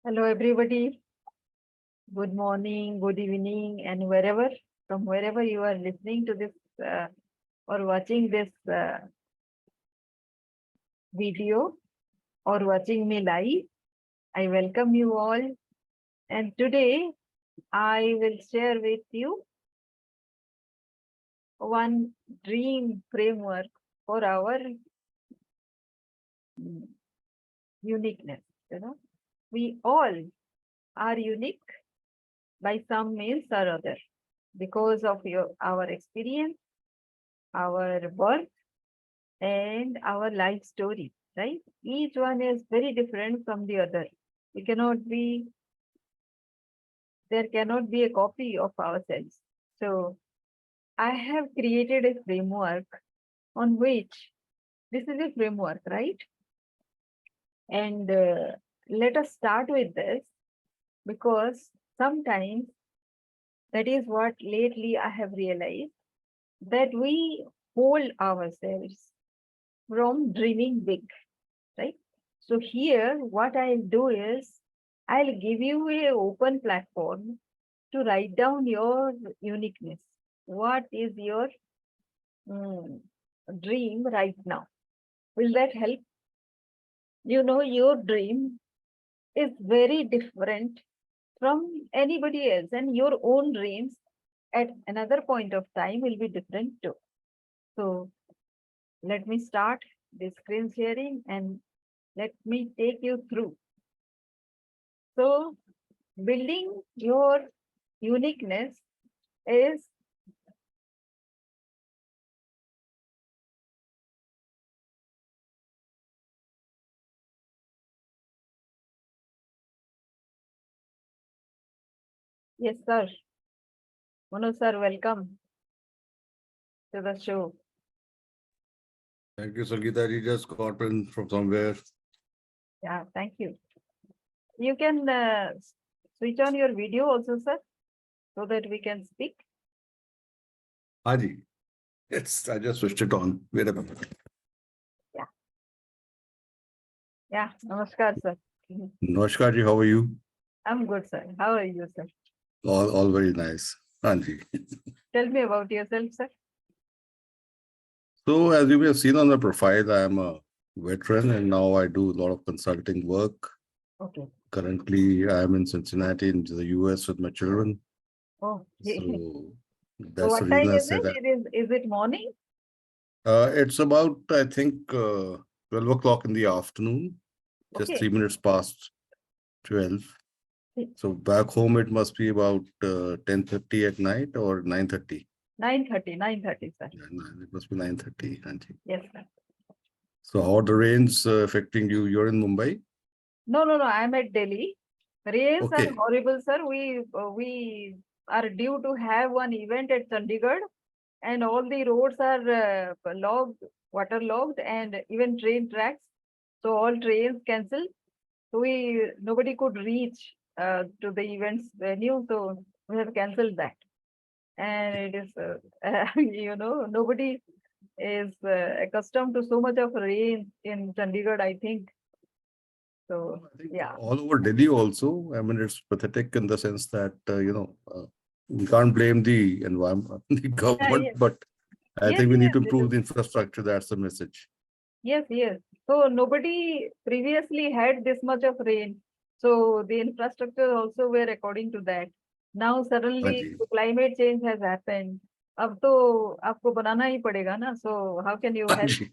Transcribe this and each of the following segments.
Hello, everybody. Good morning, good evening, and from wherever you are listening to this or watching this video or watching me live, I welcome you all. And today I will share with you one dream framework for our uniqueness. We all are unique by some means or other because of our experience, our birth, and our life story, right? Each one is very different from the other. There cannot be a copy of ourselves. So I have created a framework on which this is a framework, right? And let us start with this because sometimes that is what lately I have realized, that we hold ourselves from dreaming big, right? So here, what I'll do is, I'll give you an open platform to write down your uniqueness. What is your dream right now? Will that help? Your dream is very different from anybody else, and your own dreams at another point of time will be different too. So let me start this screen sharing and let me take you through. So building your uniqueness is yes, sir. Manu sir, welcome to the show. Thank you, Sangeeta. You just got in from somewhere. Yeah, thank you. You can switch on your video also, sir, so that we can speak. Haji. Yes, I just switched it on. Wait a minute. Yeah, namaskar, sir. Namaskar ji, how are you? I'm good, sir. How are you, sir? All very nice. Haji. Tell me about yourself, sir. So, as you may have seen on the profile, I am a veteran and now I do a lot of consulting work. Okay. Currently, I am in Cincinnati in the US with my children. Oh, So, so that's the what time reason I is said it? that. Is it morning? It's about, I think, 12 o'clock in the afternoon, just Okay. 3 minutes past 12. So back home, it must be about 10:30 at night or 9:30. 9:30, sir. Yeah, it must be 9:30. Yes, sir. So how are the rains affecting you? You're in Mumbai? No, I'm at Delhi. Rains are Okay. horrible, sir. We are due to have one event at Chandigarh, and all the roads are waterlogged, and even train tracks. So all trains cancelled. So nobody could reach to the events venue, so we have cancelled that. And it is, nobody is accustomed to so much of rain in Chandigarh, I think. So, I think yeah. all over Delhi also. I mean, it's pathetic in the sense that, we can't blame the environment, the government, Yes, but I think we need to it improve is. the infrastructure. That's the message. Yes. So nobody previously had this much of rain. So the infrastructure also were according to that. Now suddenly Haji. the climate change has happened. अब तो आपको बनाना ही पड़ेगा ना. So how can you help? Haji.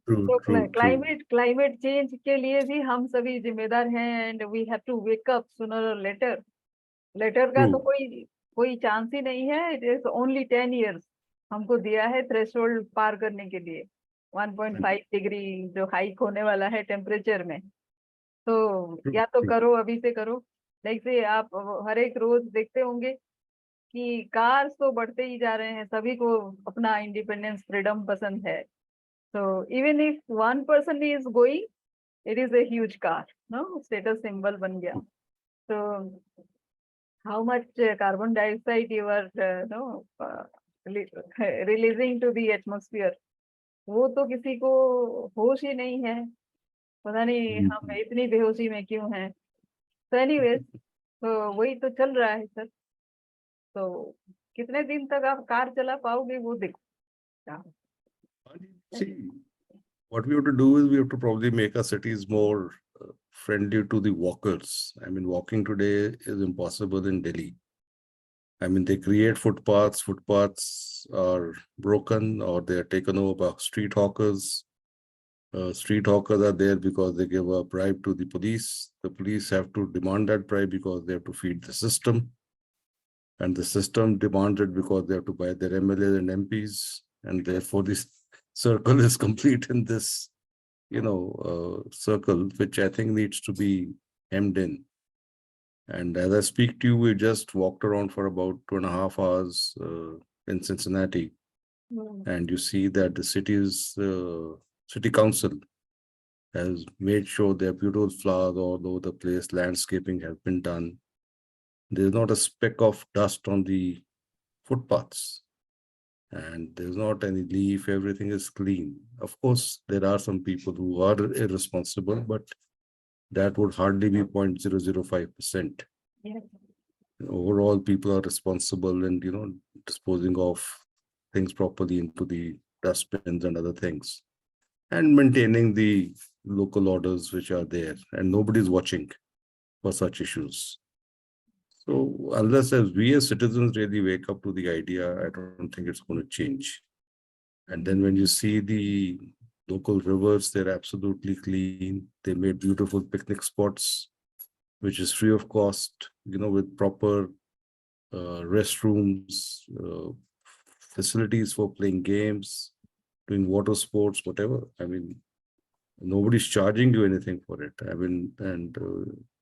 True, तो true, true. Climate change के लिए भी हम सभी जिम्मेदार हैं. And we have to wake up sooner और लेटर. लेटर का तो True. कोई चांस ही नहीं है. इट इज ओनली 10 years हमको दिया है थ्रेशोल्ड पार करने के लिए. 1.5 डिग्री जो हाइक होने वाला है टेम्परेचर में. तो True, या तो true. करो, अभी से करो. जैसे आप हर एक रोज देखते होंगे कि कार्स तो बढ़ते ही जा रहे हैं. सभी को अपना इंडिपेंडेंस फ्रीडम पसंद है. So even if one person is going, it is a huge car, no? Status symbol बन गया. So how much carbon dioxide you are releasing to the atmosphere, वो तो किसी को होश ही नहीं है. पता नहीं हम इतनी बेहोशी में क्यों हैं। तो एनीवेज, तो वही तो चल रहा है सर। तो कितने दिन तक आप कार चला पाओगे वो देखो। See, what we have to do is we have to probably make our cities more friendly to the walkers. I mean, walking today is impossible in Delhi. I mean, they create footpaths. Footpaths are broken or they are taken over by street hawkers. Street hawkers are there because they give a bribe to the police. The police have to demand that bribe because they have to feed the system. And the system demands it because they have to buy their MLAs and MPs. And therefore, this circle is complete in this, circle, which I think needs to be hemmed in. And as I speak to you, we just walked around for about 2.5 hours in Cincinnati. And you see that the city council has made sure there are beautiful flowers all over the place. Landscaping has been done. There's not a speck of dust on the footpaths. And there's not any leaf, everything is clean. Of course, there are some people who are irresponsible, but that would hardly be 0.005%. Yes. Overall, people are responsible and, disposing of things properly into the dustbins and other things, and maintaining the local orders which are there, and nobody's watching for such issues. So unless as we as citizens really wake up to the idea, I don't think it's going to change. And then when you see the local rivers, they're absolutely clean. They made beautiful picnic spots, which is free of cost, with proper restrooms, facilities for playing games, doing water sports, whatever. I mean, nobody's charging you anything for it. I mean, and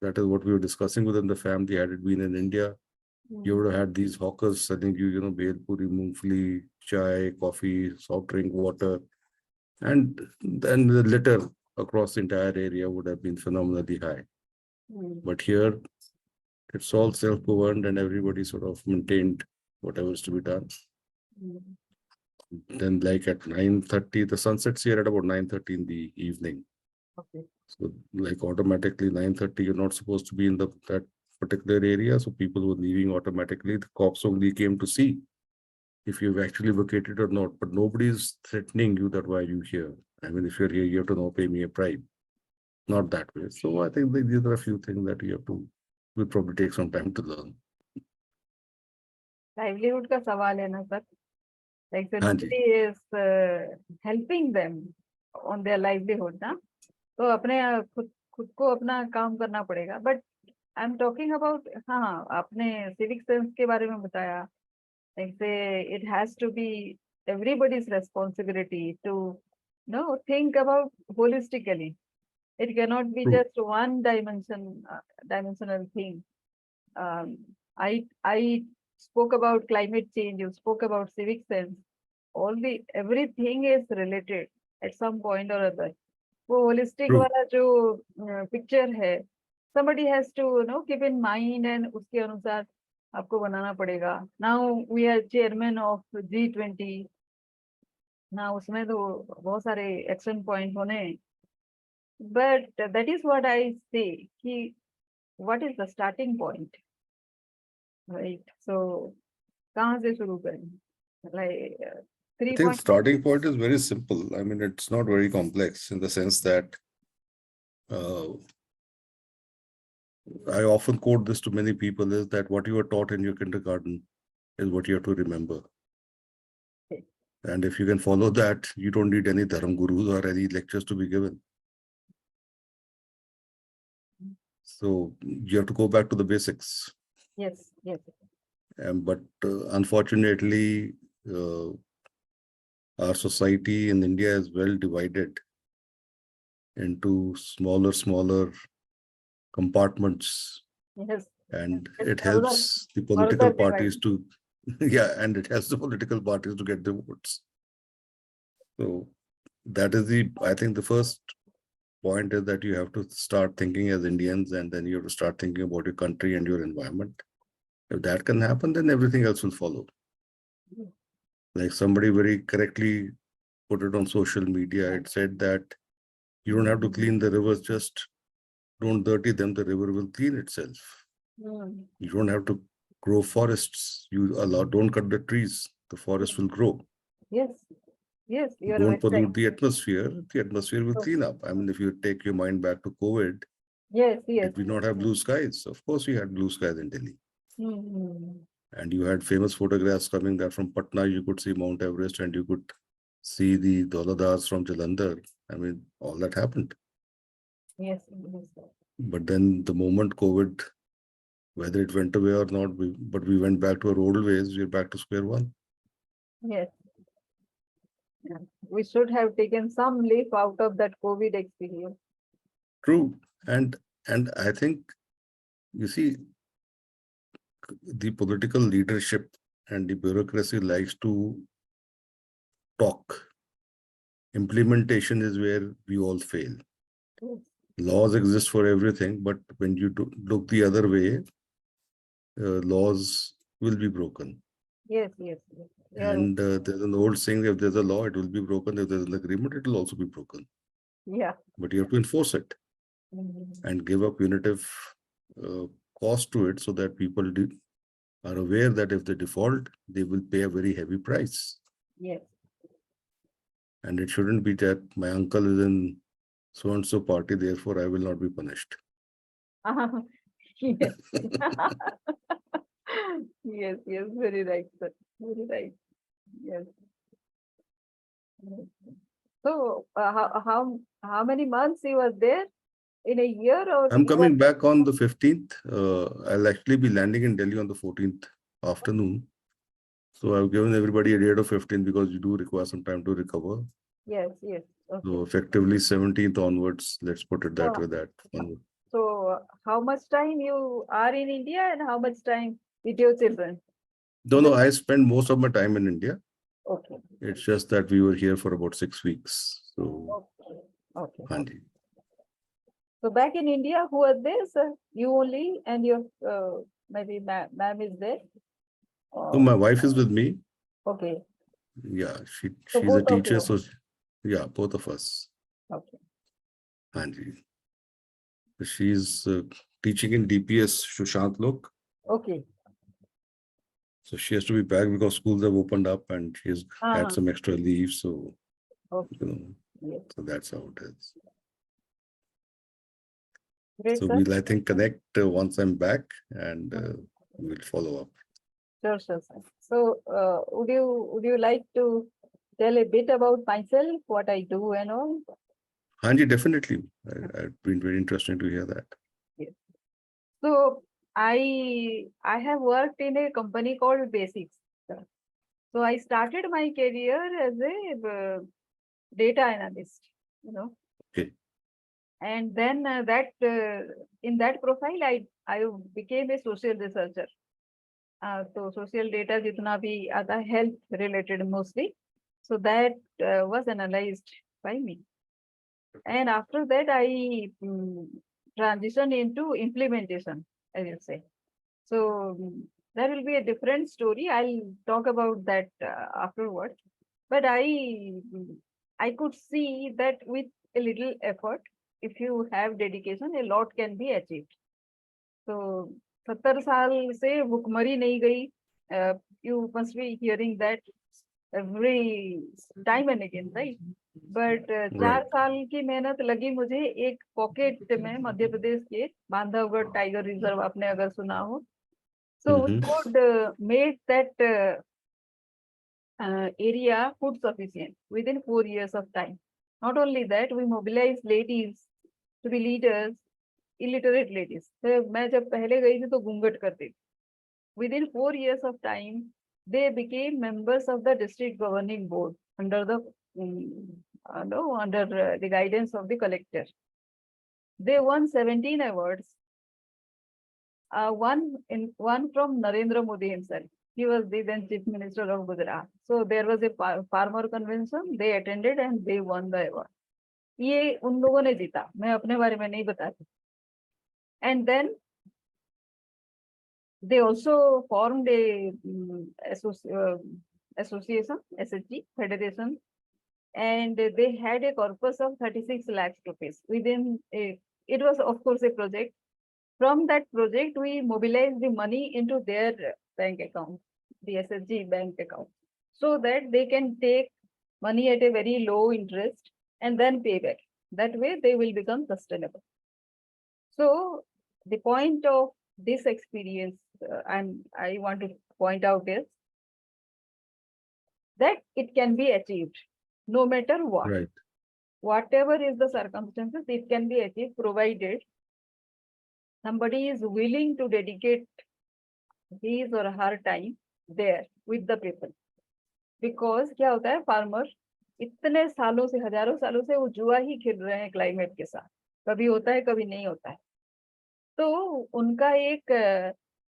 that is what we were discussing within the family. Had it been in India, you would have had these hawkers selling you, bhel puri, mungfali, chai, coffee, soft drink, water. And then the litter across the entire area would have been phenomenally high. But here, it's all self-governed and everybody sort of maintained whatever is to be done. Then like at 9:30, the sun sets here at about 9:30 in the evening. Okay. So like automatically 9:30, you're not supposed to be in that particular area. So people were leaving automatically. The cops only came to see if you've actually vacated or not. But nobody's threatening you that why are you here? I mean, if you're here, you have to now pay me a bribe. Not that way. So I think these are a few things that will probably take some time to learn. Livelihood का सवाल है ना sir, like so हाँ nobody is helping them on their livelihood ना, तो अपने खुद को अपना काम करना पड़ेगा. But I am talking about, हाँ आपने सिविक सेंस के बारे में बताया, like say it has to be everybody's responsibility to think about holistically. It cannot be True. just one dimensional thing. I spoke about climate change, you spoke about civic sense. Everything is related at some point or other. वो holistic True. वाला जो picture है, somebody has to keep in mind and उसके अनुसार आपको बनाना पड़ेगा. Now we are chairman of G20. Now उसमें तो बहुत सारे action point होने हैं. But that is what I say, कि what is the starting point, right? So कहाँ से शुरू करें? Like I 3 think point. starting point is very simple. I mean, it's not very complex in the sense that I often quote this to many people is that what you were taught in your kindergarten is what you have to remember. Okay. And if you can follow that, you don't need any dharam gurus or any lectures to be given. So you have to go back to the basics. Yes, yes. But unfortunately, our society in India is well divided into smaller compartments. Yes. And It's it helps the political parties to, yeah, and it helps the political parties to get the votes. So that is I think the first point is that you have to start thinking as Indians, and then you have to start thinking about your country and your environment. If that can happen, then everything else will follow. Like somebody very correctly put it on social media, it said that You don't have to clean the rivers, just don't dirty them, the river will clean itself. You don't have to grow forests. Don't cut the trees, the forest will grow. Yes, yes, you're Don't right. pollute the atmosphere will clean up. I mean, if you take your mind back to COVID, Yes, yes. did we not have blue skies? Of course, we had blue skies in Delhi. Mhm. And you had famous photographs coming that from Patna, you could see Mount Everest and you could see the Dholadars from Jalandhar. I mean, all that happened. Yes, yes. But then the moment COVID, whether it went away or not, but we went back to our old ways, we're back to square one. Yes. Yeah. We should have taken some leaf out of that COVID experience. True. And I think, you see, the political leadership and the bureaucracy likes to talk. Implementation is where we all fail. Yes, Laws exist for everything, but when you look the other way, laws will be broken. yes, yes. Yes. And there's an old saying, if there's a law, it will be broken. If there's an agreement, it will also be broken. Yeah. But you have to enforce it and give a punitive cost to it so that people are aware that if they default, they will pay a very heavy price. Yes. And it shouldn't be that my uncle is in so-and-so party, therefore I will not be punished. Yes. Yes, yes, very right, sir. Very right. Yes. Yes. So, how many months he was there? In a year, or I'm you were? coming back on the 15th. I'll actually be landing in Delhi on the 14th afternoon. So I've given everybody a date of 15 because you do require some time to recover. Yes, yes. Okay. So effectively 17th onwards, let's put it that way. So, how much time you are in India and how much time with your children? No, I spend most of my time in India. Okay. It's just that we were here for about 6 weeks. So, Okay. Hanji. So back in India, who was there, sir? You only and your maybe ma'am is there? So my wife is with me. Okay. Yeah, So she's a both of teacher. you. So yeah, both of us. Okay. Hanji. She's teaching in DPS Sushant Lok. Okay. So she has to be back because schools have opened up and she's had some extra leave. So, Yes. So that's how it is. Great, So sir. we'll, I think, connect once I'm back and we'll follow up. Sure, sir. So, would you like to tell a bit about myself, what I do and all? Hanji, definitely. I've been very interesting to hear that. Yes. So I have worked in a company called Basics. So I started my career as a data analyst, Okay. And then in that profile, I became a social researcher. So social data jitna bhi aata health related mostly. So that was analyzed by me. And after that, I transitioned into implementation, as you say. So that will be a different story. I'll talk about that afterwards. But I could see that with a little effort, if you have dedication, a lot can be achieved. So 70 साल से भुखमरी नहीं गई. You must be hearing that every time and again, right? But 4 साल की मेहनत लगी मुझे एक पॉकेट में मध्य प्रदेश के बांधवगढ़ टाइगर रिजर्व, आपने अगर सुना हो. So we could make that area food sufficient within 4 years of time. Not only that, we mobilized ladies to be leaders, illiterate ladies. So मैं जब पहले गई थी तो घूंघट करती थी. Within 4 years of time, they became members of the district governing board under the the guidance of the collector. They won 17 awards. One from Narendra Modi himself. He was the then Chief Minister of Gujarat. So there was a farmer convention. They attended and they won the award. ये उन लोगों ने जीता. मैं अपने बारे में नहीं बताती. And then they also formed a association, SHG, Federation, and they had a corpus of 36 lakhs rupees within a, it was of course a project. From that project, we mobilized the money into their bank account, the SSG bank account, so that they can take money at a very low interest and then pay back. That way they will become sustainable. So the point of this experience, I want to point out is that it can be achieved no matter what. Right. Whatever is the circumstances, it can be achieved provided somebody is willing to dedicate his or her time there with the people. Because क्या होता है, farmer इतने सालों से, हजारों सालों से वो जुआ ही खेल रहे हैं क्लाइमेट के साथ, कभी होता है कभी नहीं होता है। तो उनका एक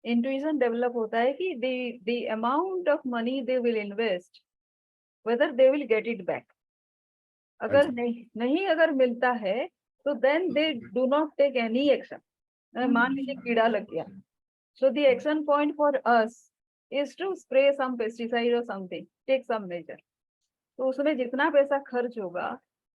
इंट्यूशन डेवलप होता है कि the amount of money they will invest, whether they will get it back. अगर नहीं अगर मिलता है तो then they do not take any action. मान लीजिए कीड़ा लग गया, so the action point for us is to spray some pesticide or something, take some measure. तो उसमें जितना पैसा खर्च होगा,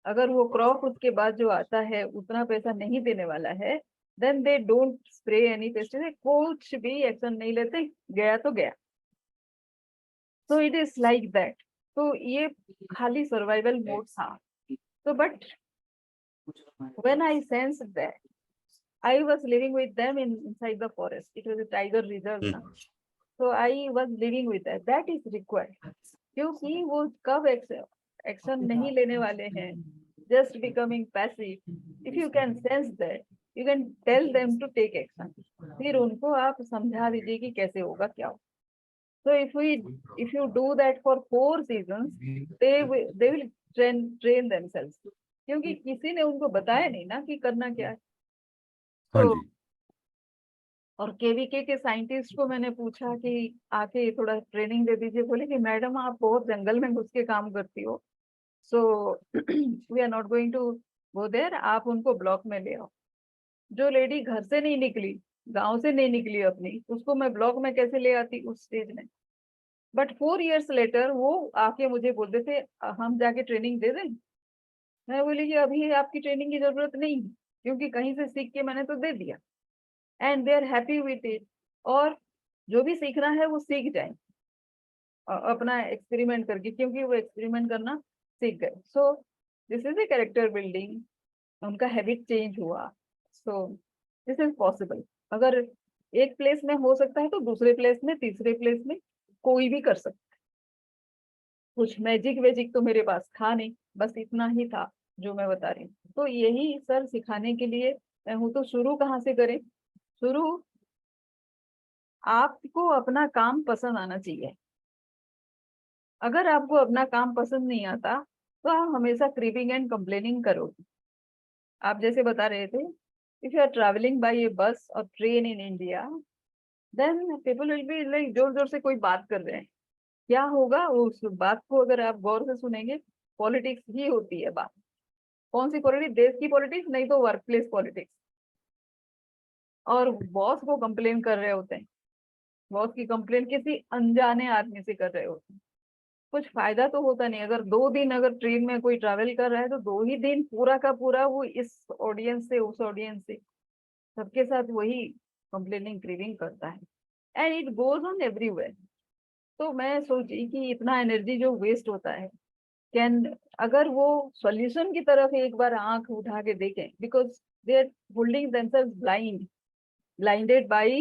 अगर वो क्रॉप उसके बाद जो आता है उतना पैसा नहीं देने वाला है, then they don't spray any pesticide, कुछ भी एक्शन नहीं लेते, गया तो गया. So it is like that. तो ये खाली सर्वाइवल मोड था. So but when I sensed that, I was living with them inside the forest. It was a tiger reserve. So I was living with that. That is required. क्योंकि वो कब action नहीं लेने वाले हैं, just becoming passive. If you can sense that, you can tell them to take action. फिर उनको आप समझा दीजिए कि कैसे होगा क्या होगा. So if you do that for 4 seasons, they will train themselves. क्योंकि किसी ने उनको बताया नहीं ना कि करना क्या है. तो और केवीके के साइंटिस्ट को मैंने पूछा कि आके थोड़ा ट्रेनिंग दे दीजिए. बोले कि मैडम आप बहुत जंगल में घुस के काम करती हो, so we are not going to go there. आप उनको ब्लॉक में ले आओ. जो लेडी घर से नहीं निकली, गांव से नहीं निकली अपनी, उसको मैं ब्लॉक में कैसे ले आती उस स्टेज में. बट 4 years लेटर वो आके मुझे बोलते थे हम जाके ट्रेनिंग दे दें. मैं बोली कि अभी आपकी ट्रेनिंग की जरूरत नहीं, क्योंकि कहीं से सीख के मैंने तो दे दिया. And they are happy with it. और जो भी सीखना है वो सीख जाए अपना एक्सपेरिमेंट करके, क्योंकि वो एक्सपेरिमेंट करना सीख गए. So this is a character building. उनका हैबिट चेंज हुआ. So this is possible. अगर एक प्लेस में हो सकता है तो दूसरे प्लेस में, तीसरे प्लेस में कोई भी कर सकता है. कुछ मैजिक वेजिक तो मेरे पास था नहीं, बस इतना ही था जो मैं बता रही हूँ. तो यही सर सिखाने के लिए मैं हूँ. तो शुरू कहाँ से करें? शुरू आपको अपना काम पसंद आना चाहिए. अगर आपको अपना काम पसंद नहीं आता तो आप हमेशा क्रीपिंग एंड कंप्लेनिंग करोगे. आप जैसे बता रहे थे, if you are travelling by a bus or train in India, then people will be like जोर जोर से कोई बात कर रहे हैं. क्या होगा उस बात को अगर आप गौर से सुनेंगे, पॉलिटिक्स ही होती है बात. कौन सी पॉलिटिक्स? देश की पॉलिटिक्स, नहीं तो वर्क प्लेस पॉलिटिक्स. और बॉस को कंप्लेन कर रहे होते हैं. बॉस की कंप्लेन किसी अनजाने आदमी से कर रहे होते हैं. कुछ फायदा तो होता नहीं. अगर 2 दिन अगर ट्रेन में कोई ट्रैवल कर रहा है तो 2 ही दिन पूरा का पूरा वो इस ऑडियंस से उस ऑडियंस से सबके साथ वही कंप्लेनिंग क्रीविंग करता है. And it goes on everywhere. तो मैं सोची कि इतना एनर्जी जो वेस्ट होता है, कैन अगर वो सॉल्यूशन की तरफ एक बार आंख उठा के देखें, because they are holding themselves blinded by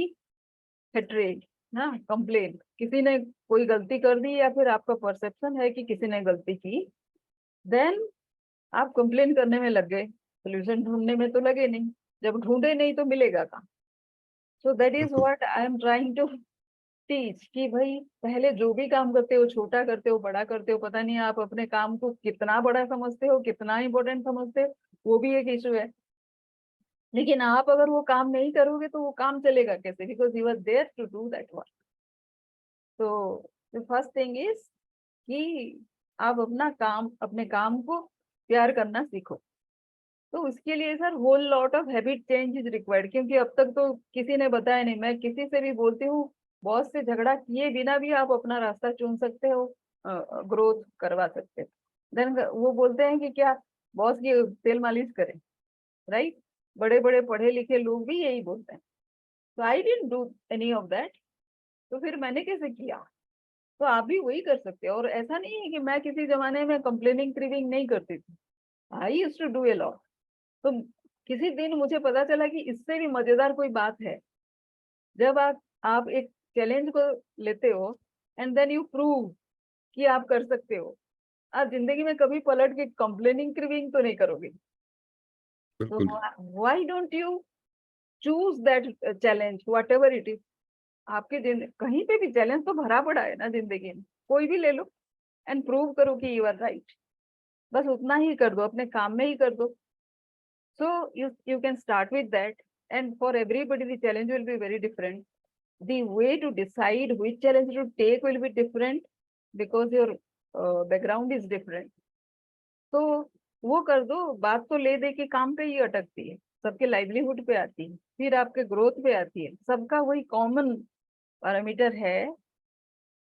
hatred ना, कंप्लेन. किसी ने कोई गलती कर दी या फिर आपका परसेप्शन है कि किसी ने गलती की, देन आप कंप्लेन करने में लग गए. सोल्यूशन ढूंढने में तो लगे नहीं. जब ढूंढे नहीं तो मिलेगा कहाँ? So that is what I am trying to teach कि भाई पहले जो भी काम करते हो, छोटा करते हो, बड़ा करते हो, पता नहीं आप अपने काम को कितना बड़ा समझते हो, कितना इंपॉर्टेंट समझते हो, वो भी एक इशू है. लेकिन आप अगर वो काम नहीं करोगे तो वो काम चलेगा कैसे? Because you are there to do that work. तो द फर्स्ट थिंग इज कि आप अपने काम को प्यार करना सीखो. तो उसके लिए sir whole lot of habit change is required. क्योंकि अब तक तो किसी ने बताया नहीं. मैं किसी से भी बोलती हूँ, बॉस से झगड़ा किए बिना भी आप अपना रास्ता चुन सकते हो, ग्रोथ करवा सकते हो. देन वो बोलते हैं कि क्या बॉस की तेल मालिश करें, राइट? बड़े बड़े पढ़े लिखे लोग भी यही बोलते हैं। तो I didn't do any of that. तो फिर मैंने कैसे किया? तो आप भी वही कर सकते हो। और ऐसा नहीं है कि मैं किसी जमाने में कंप्लेनिंग क्रिविंग नहीं करती थी, I used to do a lot. तो किसी दिन मुझे पता चला कि इससे भी मजेदार कोई बात है, जब आप एक चैलेंज को लेते हो एंड देन यू प्रूव कि आप कर सकते हो, आप जिंदगी में कभी पलट के कंप्लेनिंग क्रिविंग तो नहीं करोगे। तो बिल्कुल। Why don't you choose that challenge what ever it is. आपके कहीं पे भी चैलेंज तो भरा पड़ा है ना जिंदगी में, कोई भी ले लो एंड प्रूव करो कि यू आर राइट। बस उतना ही कर दो, अपने काम में ही कर दो। So you can start with that, and for everybody the challenge will be very different. The way to decide which challenge to take will be different because your background is different. तो वो कर दो। बात तो ले दे के काम पे ही अटकती है, सबके लाइवलीहुड पे आती है, फिर आपके ग्रोथ पे आती है। सबका वही कॉमन पैरामीटर है,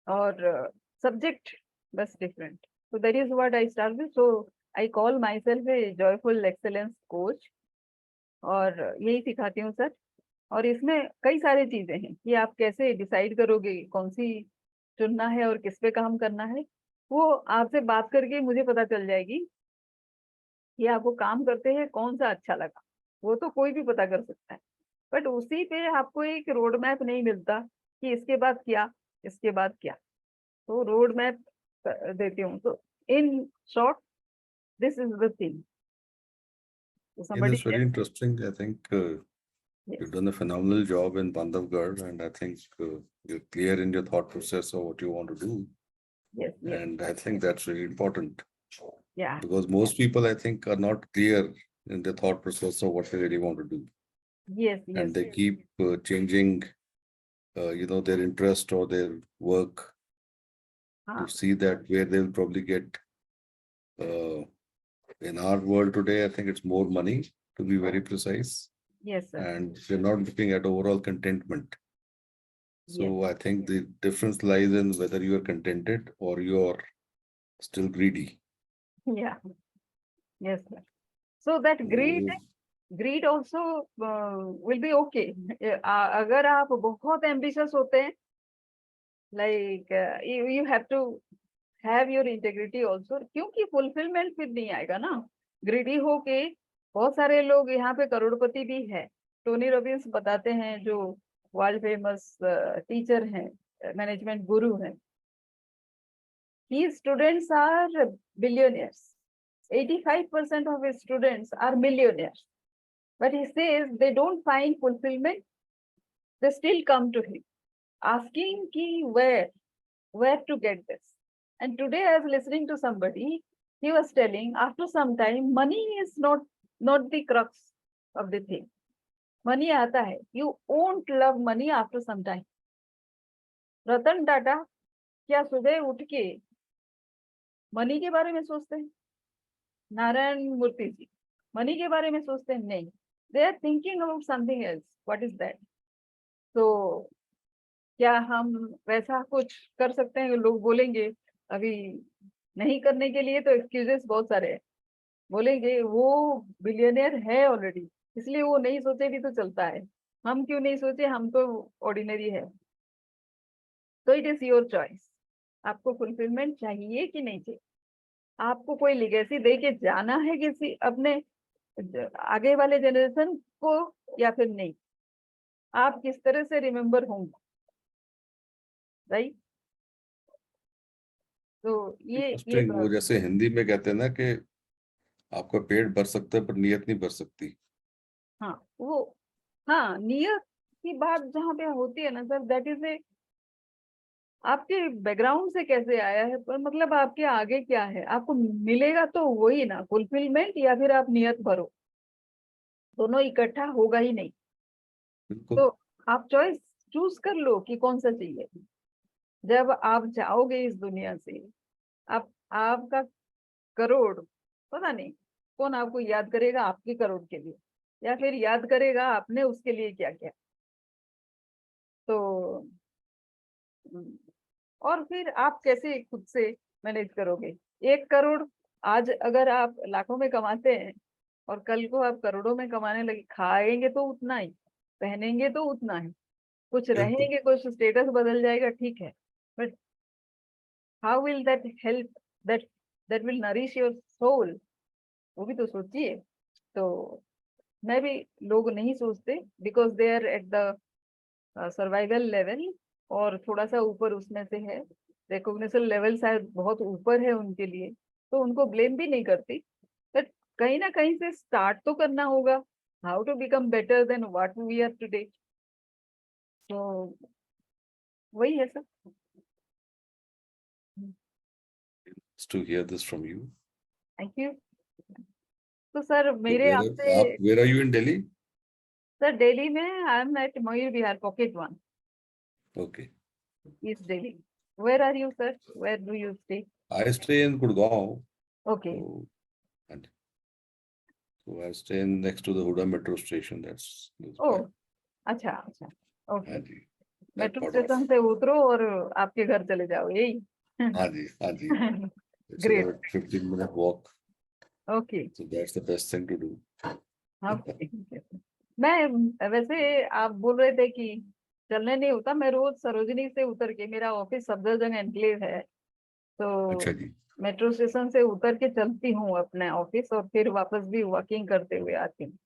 और सब्जेक्ट बस different. So that is what I started. So I call myself a joyful excellence coach, और यही सिखाती हूँ सर। और इसमें कई सारी चीजें हैं कि आप कैसे डिसाइड करोगे कौन सी चुनना है और किस पे काम करना है। वो आपसे बात करके मुझे पता चल जाएगी कि आपको काम करते हैं कौन सा अच्छा लगा। वो तो कोई भी पता कर सकता है, बट उसी पे आपको एक रोड मैप नहीं मिलता कि इसके बाद क्या, इसके बाद क्या। तो रोड मैप देती हूँ। तो in short this is the thing. And somebody it's very interesting. I think yes, you've done a phenomenal job in Bandhavgarh, and I think you're clear in your thought process of what you want to do. yes, yes, And I think that's really important yeah, because most people, I think, are not clear in their thought process of what they really want to do. yes, yes, And they keep changing, their interest or their work हाँ, to see that where they'll probably get. In our world today, I think it's more money, to be very precise. yes sir, And we're not looking at overall contentment. yes, So I think the difference lies in whether you are contented or you're still greedy. yeah, yes sir. So that So, greed also will be okay. अगर आप बहुत ambitious होते हैं, like you have to have your integrity also, क्योंकि fulfillment फिर नहीं आएगा ना greedy होके। बहुत सारे लोग यहाँ पे करोड़पति भी है। टोनी रॉबिन्स बताते हैं, जो वर्ल्ड फेमस टीचर हैं, मैनेजमेंट गुरु हैं, his students are billionaires. 85% of his students are millionaires. But he says they don't find fulfillment. They still come to him, asking ki where to get this. And today I was listening to somebody, he was telling after some time, money is not the crux of the thing. Money आता है. You won't love money after some time. Ratan Tata क्या सुबह उठ के money के बारे में सोचते हैं? नारायण मूर्ति जी मनी के बारे में सोचते हैं? नहीं, they are thinking about something else. What is that? तो क्या हम वैसा कुछ कर सकते हैं? लोग बोलेंगे अभी नहीं करने के लिए तो एक्सक्यूजेस बहुत सारे हैं। बोलेंगे वो बिलियनियर है ऑलरेडी, इसलिए वो नहीं सोचे भी तो चलता है, हम क्यों नहीं सोचे, हम तो ऑर्डिनरी है। तो इट इज योर चॉइस, आपको फुलफिलमेंट चाहिए कि नहीं चाहिए। आपको कोई लिगेसी दे के जाना है किसी अपने आगे वाले जनरेशन को, या फिर नहीं, आप किस तरह से रिमेम्बर होंगे, राइट? तो ये interesting, वो जैसे हिंदी में कहते हैं ना कि आपका पेट भर सकता है पर नीयत नहीं भर सकती। हाँ वो, हाँ नियत की बात जहाँ पे होती है ना सर, दैट इज ए आपके बैकग्राउंड से कैसे आया है, पर मतलब आपके आगे क्या है, आपको मिलेगा तो वही ना फुलफिलमेंट, या फिर आप नियत भरो, दोनों इकट्ठा होगा ही नहीं। बिल्कुल। तो आप चॉइस चूज कर लो कि कौन सा चाहिए। जब आप जाओगे इस दुनिया से, आपका करोड़, पता नहीं कौन आपको याद करेगा आपके करोड़ के लिए, या फिर याद करेगा आपने उसके लिए क्या किया। तो और फिर आप कैसे खुद से मैनेज करोगे? 1 करोड़ आज अगर आप लाखों में कमाते हैं और कल को आप करोड़ों में कमाने लगे, खाएंगे तो उतना ही, पहनेंगे तो उतना ही, कुछ बिल्कुल। रहेंगे, कुछ स्टेटस बदल जाएगा, ठीक है, but how will that help, that that will nourish your soul, वो भी तो सोचिए। तो मैं भी, लोग नहीं सोचते because they are at the survival level, और थोड़ा सा ऊपर उसमें से है, रिकॉग्निशन लेवल शायद बहुत ऊपर है उनके लिए, तो उनको ब्लेम भी नहीं करती, बट कहीं ना कहीं से स्टार्ट तो करना होगा, how to become better than what we are today. तो वही है sir. To hear this from you. Thank you. तो सर So मेरे आपसे, where are you in Delhi? Sir Delhi में I am at Mayur Vihar pocket one, Okay. East Delhi. Where are you sir, where do you stay? I stay in Gurgaon. Okay. So, and so I stay in next to the Huda metro station. That's ओ, by. अच्छा अच्छा, okay. हाँ जी, that metro part of. Station से उतरो और आपके घर चले जाओ, यही? हाँ जी, हाँ जी. It's great. about 15-minute walk. Okay. So that's the best thing to do. हाँ, मैं वैसे, आप बोल रहे थे कि चलने नहीं होता, मैं रोज सरोजनी से उतर के, मेरा ऑफिस सफदरजंग एनक्लेव है, अच्छा तो जी. मेट्रो स्टेशन से उतर के चलती हूँ अपने ऑफिस, और फिर वापस भी वॉकिंग करते हुए आती हूँ।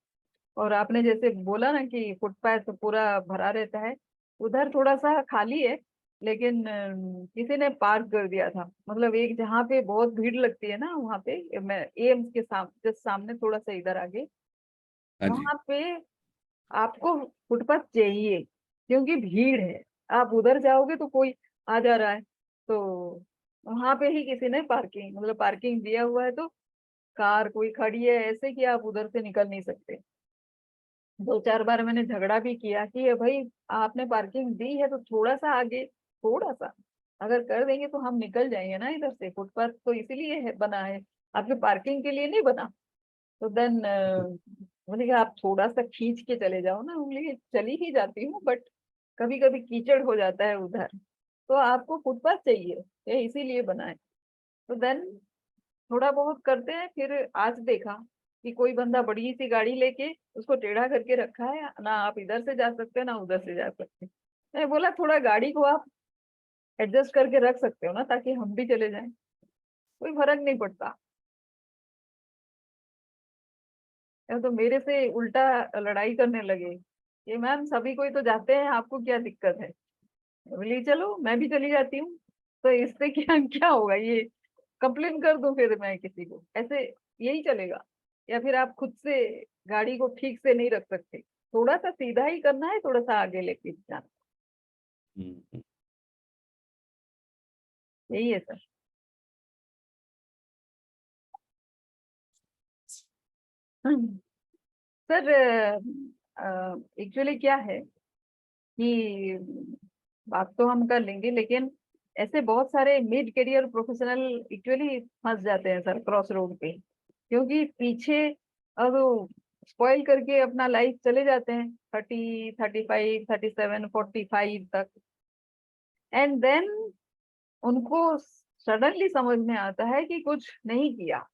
और आपने जैसे बोला ना कि फुटपाथ पूरा भरा रहता है, उधर थोड़ा सा खाली है, लेकिन किसी ने पार्क कर दिया था, मतलब एक जहाँ पे बहुत भीड़ लगती है ना, वहाँ पे मैं एम्स के सामने, जस्ट सामने थोड़ा सा इधर आगे, हाँ जी. वहां पे आपको फुटपाथ चाहिए, क्योंकि भीड़ है। आप उधर जाओगे तो कोई आ जा रहा है, तो वहां पे ही किसी ने पार्किंग, मतलब पार्किंग दिया हुआ है, तो कार कोई खड़ी है ऐसे कि आप उधर से निकल नहीं सकते। दो चार बार मैंने झगड़ा भी किया कि ये भाई, आपने पार्किंग दी है तो थोड़ा सा आगे, थोड़ा सा अगर कर देंगे तो हम निकल जाएंगे ना इधर से, फुटपाथ तो इसीलिए है, बना है, आपके पार्किंग के लिए नहीं बना। तो देन मैंने कहा आप थोड़ा सा खींच के चले जाओ ना, बोले चली ही जाती हूँ, बट कभी कभी कीचड़ हो जाता है उधर, तो आपको फुटपाथ चाहिए, ये इसीलिए बना है। तो देन थोड़ा बहुत करते हैं, फिर आज देखा कि कोई बंदा बड़ी सी गाड़ी लेके उसको टेढ़ा करके रखा है ना, आप इधर से जा सकते हैं ना उधर से जा सकते हैं। मैंने बोला थोड़ा गाड़ी को आप एडजस्ट करके रख सकते हो ना, ताकि हम भी चले जाएं, कोई फर्क नहीं पड़ता। या तो मेरे से उल्टा लड़ाई करने लगे कि मैम सभी कोई तो जाते हैं, आपको क्या दिक्कत है? बोली चलो मैं भी चली जाती हूँ, तो इससे क्या क्या होगा, ये कंप्लेन कर दूं फिर मैं किसी को, ऐसे यही चलेगा? या फिर आप खुद से गाड़ी को ठीक से नहीं रख सकते? थोड़ा सा सीधा ही करना है, थोड़ा सा आगे लेके जाना, हम्म. यही है सर। सर एक्चुअली क्या है कि बात तो हम कर लेंगे, लेकिन ऐसे बहुत सारे मिड करियर प्रोफेशनल एक्चुअली फंस जाते हैं सर क्रॉस रोड पे, क्योंकि पीछे अब स्पॉइल करके अपना लाइफ चले जाते हैं 30, 35, 37, 45 तक, एंड देन उनको सडनली समझ में आता है कि कुछ नहीं किया,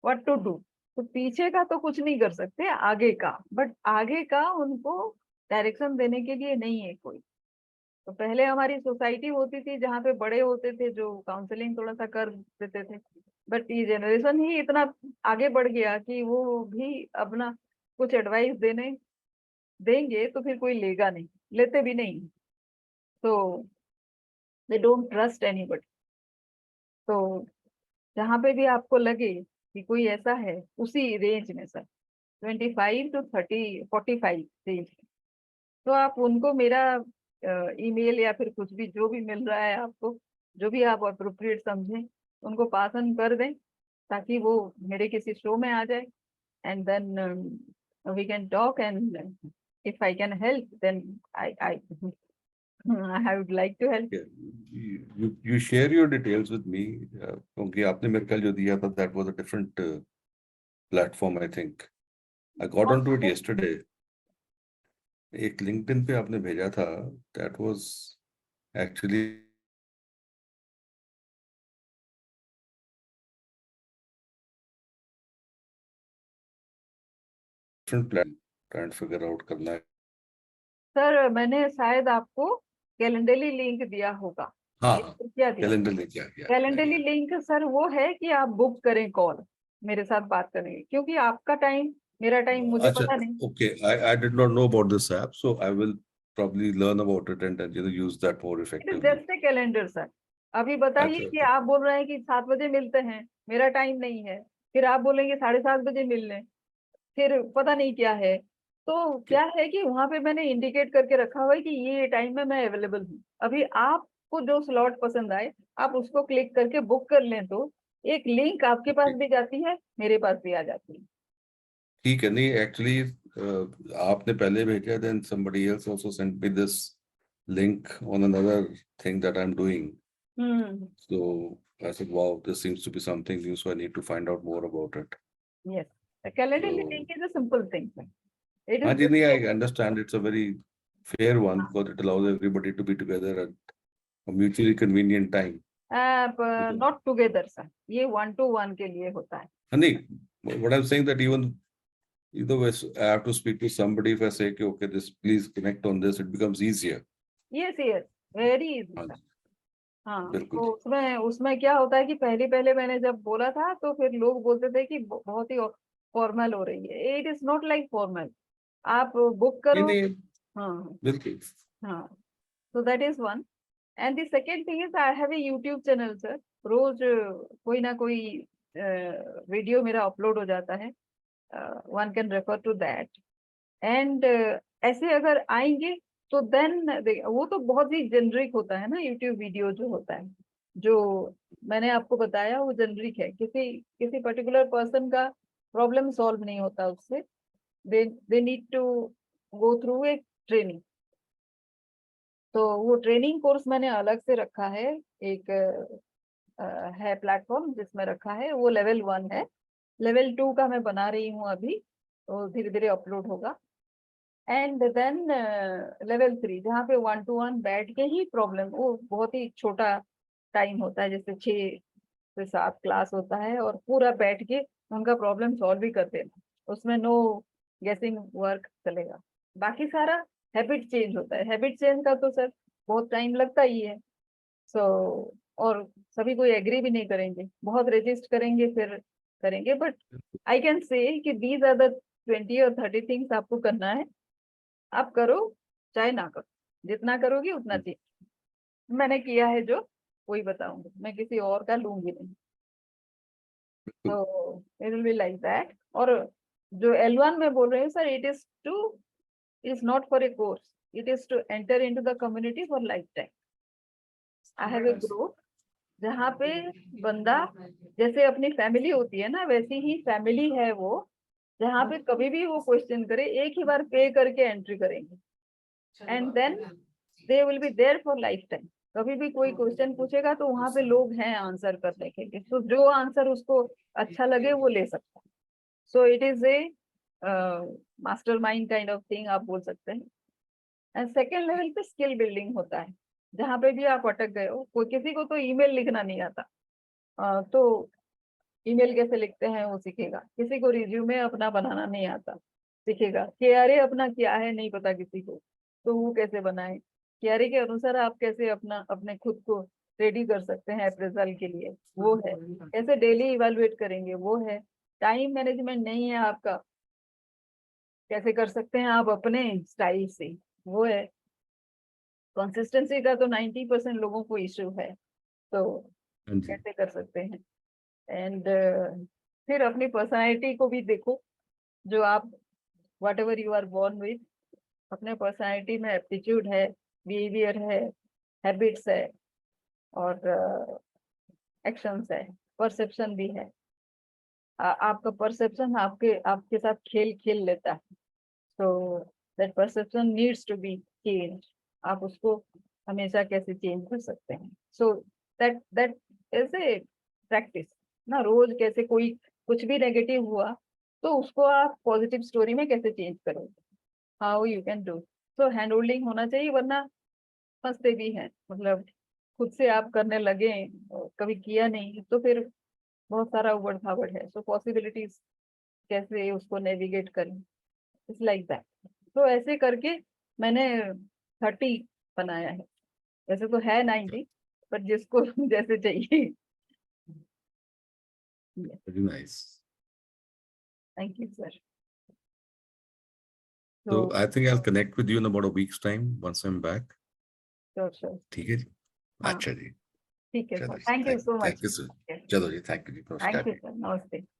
व्हाट टू डू। तो पीछे का तो कुछ नहीं कर सकते, आगे का, बट आगे का उनको डायरेक्शन देने के लिए नहीं है कोई। तो पहले हमारी सोसाइटी होती थी जहाँ पे बड़े होते थे जो काउंसलिंग थोड़ा सा कर देते थे, बट ये जनरेशन ही इतना आगे बढ़ गया कि वो भी अपना कुछ एडवाइस देने देंगे तो फिर कोई लेगा नहीं, लेते भी नहीं, तो दे डोंट ट्रस्ट एनीबडी। तो जहाँ पे भी आपको लगे कि कोई ऐसा है उसी रेंज में सर, 25 to 30, 45 रेंज, तो आप उनको मेरा ईमेल या फिर कुछ भी जो भी मिल रहा है आपको, जो भी आप अप्रोप्रिएट समझें, उनको पास ऑन कर दें, ताकि वो मेरे किसी शो में आ जाए, and then we can talk, and if I can help then I I would like to help. Yeah. You share your details with me. क्योंकि आपने मेरे ख्याल जो दिया था that was a different platform, I think. I got onto it yesterday. एक LinkedIn पे आपने भेजा था, that was actually different plan try and figure out करना है. सर मैंने शायद आपको कैलेंडरली लिंक दिया होगा. हाँ क्या दिया? कैलेंडर ले क्या किया कैलेंडरली लिंक सर वो है कि आप बुक करें कॉल, मेरे साथ बात करेंगे, क्योंकि आपका टाइम मेरा टाइम मुझे अच्छा पता नहीं. okay I did not know about this app so I will probably learn about it and use that more it is effectively. Just a calendar sir. अभी बताइए अच्छा कि okay. आप बोल रहे हैं कि 7 बजे मिलते हैं, मेरा टाइम नहीं है, फिर आप बोलेंगे 7:30 बजे मिल लें, फिर पता नहीं क्या है. तो क्या है कि वहां पे मैंने इंडिकेट करके रखा हुआ है कि ये टाइम में मैं अवेलेबल हूँ. अभी आपको जो स्लॉट पसंद आए आप उसको क्लिक करके बुक कर लें, तो एक लिंक आपके पास भी जाती है, मेरे पास भी आ जाती है. ठीक है नहीं एक्चुअली आपने पहले भेजा then somebody else also sent me this link on another thing that I'm doing. So I said wow this seems to be something new so I need to find out more about it. Yes, the calendar So link is a simple thing. It हाँ is जी नहीं I just understand it's a very fair one because it allows everybody to be together at a mutually convenient time. not together sir, ये 1-to-1 के लिए होता है. नहीं what I'm saying that even either way I have to speak to somebody if I say okay this please connect on this it becomes easier. Yes, yes, very easy हाँ sir. हाँ, बिल्कुल तो उसमें उसमें क्या होता है कि पहले पहले मैंने जब बोला था तो फिर लोग बोलते थे कि बहुत ही फॉर्मल हो रही है. It is not like formal. आप बुक नहीं करो. नहीं हाँ बिल्कुल हाँ. So that is one. And the second thing is I have a YouTube channel sir. रोज कोई ना कोई वीडियो मेरा अपलोड हो जाता है. One can refer to that. And ऐसे अगर आएंगे तो देन वो तो बहुत ही जेनरिक होता है ना. यूट्यूब वीडियो जो होता है, जो मैंने आपको बताया वो जेनरिक है. किसी किसी पर्टिकुलर पर्सन का प्रॉब्लम सॉल्व नहीं होता उससे. They need to go through a training. तो वो ट्रेनिंग कोर्स मैंने अलग से रखा है. एक है प्लेटफॉर्म जिसमें रखा है, वो लेवल 1 है. लेवल 2 का मैं बना रही हूँ अभी, तो धीरे धीरे अपलोड होगा. एंड देन लेवल 3 जहाँ पे 1-to-1 बैठ के ही प्रॉब्लम, वो बहुत ही छोटा टाइम होता है, जैसे 6 से 7 क्लास होता है और पूरा बैठ के उनका प्रॉब्लम सॉल्व भी कर देना. उसमें नो गेसिंग वर्क चलेगा. बाकी सारा हैबिट चेंज होता है. हैबिट चेंज का तो सर बहुत टाइम लगता ही है. सो और सभी कोई एग्री भी नहीं करेंगे, बहुत रेजिस्ट करेंगे फिर करेंगे. बट आई कैन से कि दीज आर द 20 और 30 थिंग्स आपको करना है. आप करो चाहे ना करो, जितना करोगे उतना चाहिए. मैंने किया है जो वही बताऊंगी, मैं किसी और का लूंगी नहीं. तो it will be like that. और जो L1 में बोल रहे हैं sir, it is not for a course, it is to enter into the community for life time. I have a group जहाँ पे बंदा जैसे अपनी फैमिली होती है ना, वैसी ही फैमिली है वो, जहाँ पे कभी भी वो क्वेश्चन करे एक ही बार पे करके एंट्री करेंगे. And then they will be there for life time. कभी भी कोई क्वेश्चन पूछेगा तो वहां पे लोग हैं आंसर करने के लिए. तो जो आंसर उसको अच्छा लगे वो ले सकता है. So it is a master mind kind of thing आप बोल सकते हैं. एंड सेकेंड लेवल पे स्किल बिल्डिंग होता है, जहाँ पे भी आप अटक गए हो. कोई किसी को तो ईमेल लिखना नहीं आता, तो ईमेल कैसे लिखते हैं वो सीखेगा. किसी को रिज्यूमे अपना बनाना नहीं आता, सीखेगा. केआरए अपना क्या है नहीं पता किसी को, तो वो कैसे बनाए. केआरए के अनुसार आप कैसे अपने खुद को रेडी कर सकते हैं अप्रेजल के लिए, वो है. कैसे डेली इवेलुएट करेंगे, वो है. टाइम मैनेजमेंट नहीं है आपका, कैसे कर सकते हैं आप अपने स्टाइल से, वो है. कंसिस्टेंसी का तो 90% लोगों को इश्यू है, तो कैसे कर सकते हैं. एंड फिर अपनी पर्सनालिटी को भी देखो. जो आप whatever you are born with, अपने पर्सनालिटी में एप्टीट्यूड है, बिहेवियर है, हैबिट्स है, और एक्शंस है, परसेप्शन भी है. आपका परसेप्शन आपके आपके साथ खेल खेल लेता है. So that perception needs to be change. आप उसको हमेशा कैसे चेंज कर सकते हैं. So that is a practice ना. रोज कैसे कोई कुछ भी नेगेटिव हुआ तो उसको आप पॉजिटिव स्टोरी में कैसे चेंज करोगे, how you can do. So hand holding होना चाहिए, वरना फंसते भी हैं. मतलब खुद से आप करने लगे, कभी किया नहीं, तो फिर बहुत सारा उबड़ खाबड़ है. सो पॉसिबिलिटीज कैसे उसको नेविगेट करें, इट्स लाइक दैट। तो ऐसे करके मैंने 30 बनाया है। वैसे तो है 90, पर जिसको जैसे चाहिए। Very nice. Thank you, sir. So I think I'll connect with you in about a week's time once I'm back. sure. ठीक है जी? हाँ, अच्छा जी। ठीक है चलो सर, जी, thank you so much. thank you, sir. चलो जी, thank you जी, थैंक नमस्कार यू जी। सर, नमस्ते।